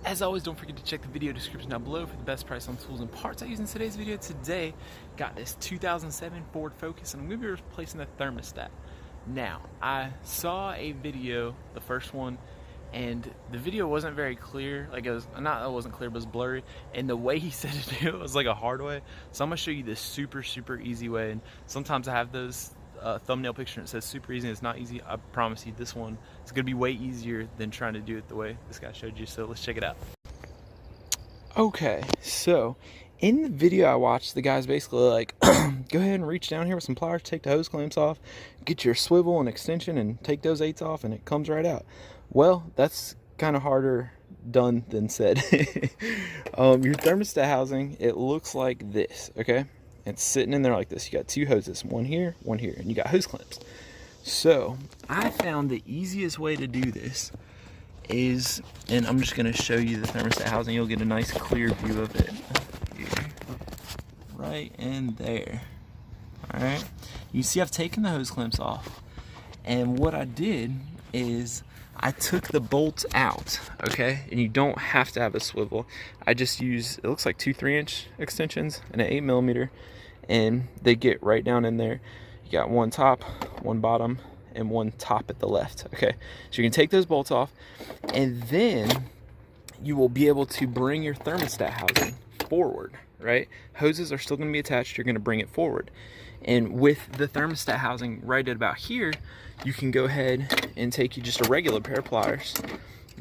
As always, don't forget to check the video description down below for the best price on tools and parts I use in today's video. Today, got this 2007 Ford Focus, and I'm going to be replacing the thermostat. Now, I saw a video, the first one, and the video wasn't very clear. Like, it wasn't clear, but it was blurry. And the way he said it to do it was like a hard way. So I'm going to show you this super easy way. And sometimes I have those thumbnail picture and it says super easy and it's not easy. I promise you this one is going to be way easier than trying to do it the way this guy showed you. So let's check it out. Okay, so in the video I watched, the guy's basically like, go ahead and reach down here with some pliers, take the hose clamps off, get your swivel and extension and take those 8s off and it comes right out. Well, that's kind of harder done than said. Your thermostat housing, it looks like this, okay? It's sitting in there like this. You got 2 hoses, one here, and you got hose clamps. So I found the easiest way to do this is, and I'm just going to show you the thermostat housing. You'll get a nice clear view of it here, right in there. All right, you see I've taken the hose clamps off, and what I did is I took the bolts out, okay? And you don't have to have a swivel. I just use, it looks like 2 3-inch extensions and an 8mm, and they get right down in there. You got one top, one bottom, and one top at the left, okay? So you can take those bolts off, and then you will be able to bring your thermostat housing forward, right? Hoses are still gonna be attached, you're gonna bring it forward. And with the thermostat housing right at about here, you can go ahead and take you just a regular pair of pliers,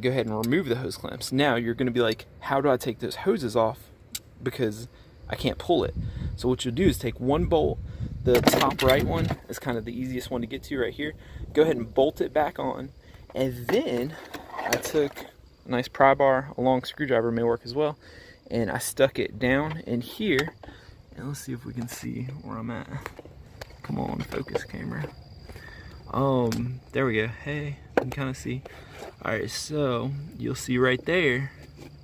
go ahead and remove the hose clamps. Now you're gonna be like, how do I take those hoses off? Because I can't pull it. So what you'll do is take one bolt, the top right one is kind of the easiest one to get to right here. Go ahead and bolt it back on. And then I took a nice pry bar, a long screwdriver may work as well, and I stuck it down in here. And let's see if we can see where I'm at. Come on, focus camera. There we go. Hey, you can kind of see. All right, so you'll see right there.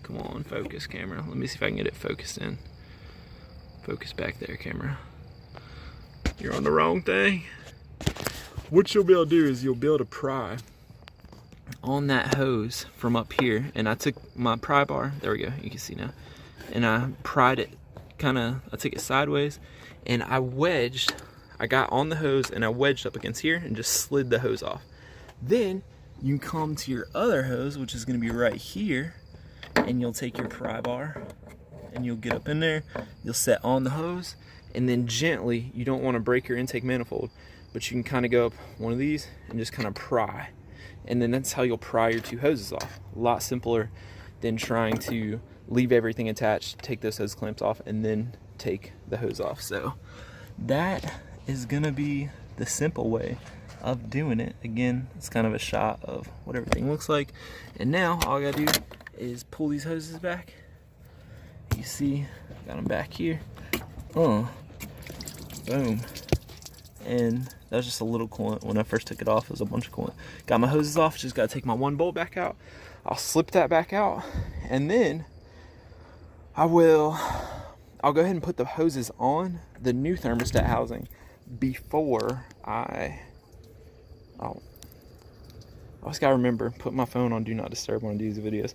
Come on, focus camera. Let me see if I can get it focused in. Focus back there, camera. You're on the wrong thing. What you'll be able to do is you'll be able to pry on that hose from up here. And I took my pry bar, there we go, you can see now. And I pried it I took it sideways and I got on the hose and I wedged up against here and just slid the hose off. Then you can come to your other hose, which is gonna be right here, and you'll take your pry bar and you'll get up in there, you'll set on the hose, and then gently, you don't want to break your intake manifold, but you can kind of go up one of these and just kind of pry. And then that's how you'll pry your 2 hoses off. A lot simpler than trying to leave everything attached, take those hose clamps off, and then take the hose off. So that is gonna be the simple way of doing it. Again, it's kind of a shot of what everything looks like. And now all I gotta do is pull these hoses back. You see, got them back here. Boom. And that was just a little coolant. When I first took it off, it was a bunch of coolant. Got my hoses off, just gotta take my one bolt back out. I'll slip that back out, and then I'll go ahead and put the hoses on the new thermostat housing before I always gotta remember, put my phone on do not disturb when I do these videos.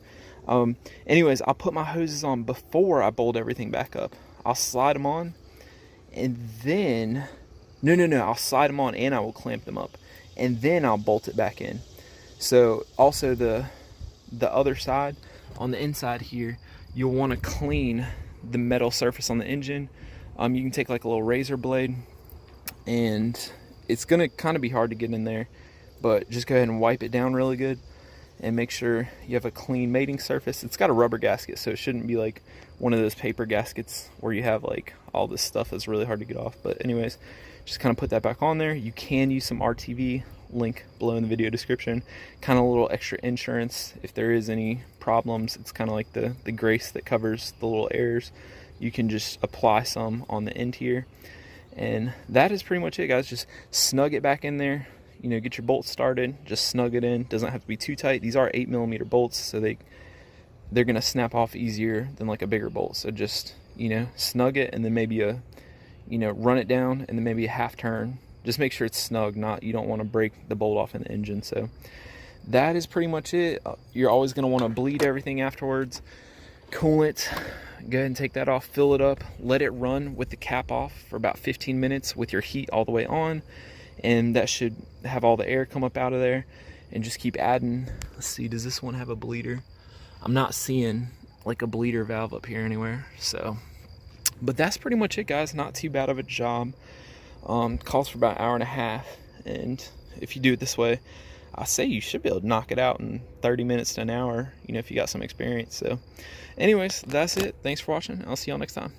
Anyways, I'll put my hoses on before I bolt everything back up. I'll slide them on, and then, no, I'll slide them on and I will clamp them up, and then I'll bolt it back in. So also the other side, on the inside here, you'll want to clean the metal surface on the engine. You can take like a little razor blade, and it's gonna kind of be hard to get in there, but just go ahead and wipe it down really good and make sure you have a clean mating surface. It's got a rubber gasket, so it shouldn't be like one of those paper gaskets where you have like all this stuff that's really hard to get off. But anyways, just kind of put that back on there. You can use some RTV, link below in the video description. Kind of a little extra insurance if there is any problems. It's kind of like the grace that covers the little errors. You can just apply some on the end here. And that is pretty much it, guys. Just snug it back in there. You know, get your bolts started, just snug it in. Doesn't have to be too tight. These are 8mm bolts, so they're gonna snap off easier than like a bigger bolt. So just, you know, snug it, and then maybe run it down, and then maybe a half turn. Just make sure it's snug, you don't want to break the bolt off in the engine. So that is pretty much it. You're always going to want to bleed everything afterwards. Coolant, go ahead and take that off, fill it up, let it run with the cap off for about 15 minutes with your heat all the way on, and that should have all the air come up out of there. And just keep adding. Let's see, does this one have a bleeder? I'm not seeing like a bleeder valve up here anywhere. So, but that's pretty much it, guys. Not too bad of a job. Calls for about an hour and a half, and if you do it this way, I say you should be able to knock it out in 30 minutes to an hour, you know, if you got some experience. So anyways, that's it. Thanks for watching. I'll see y'all next time.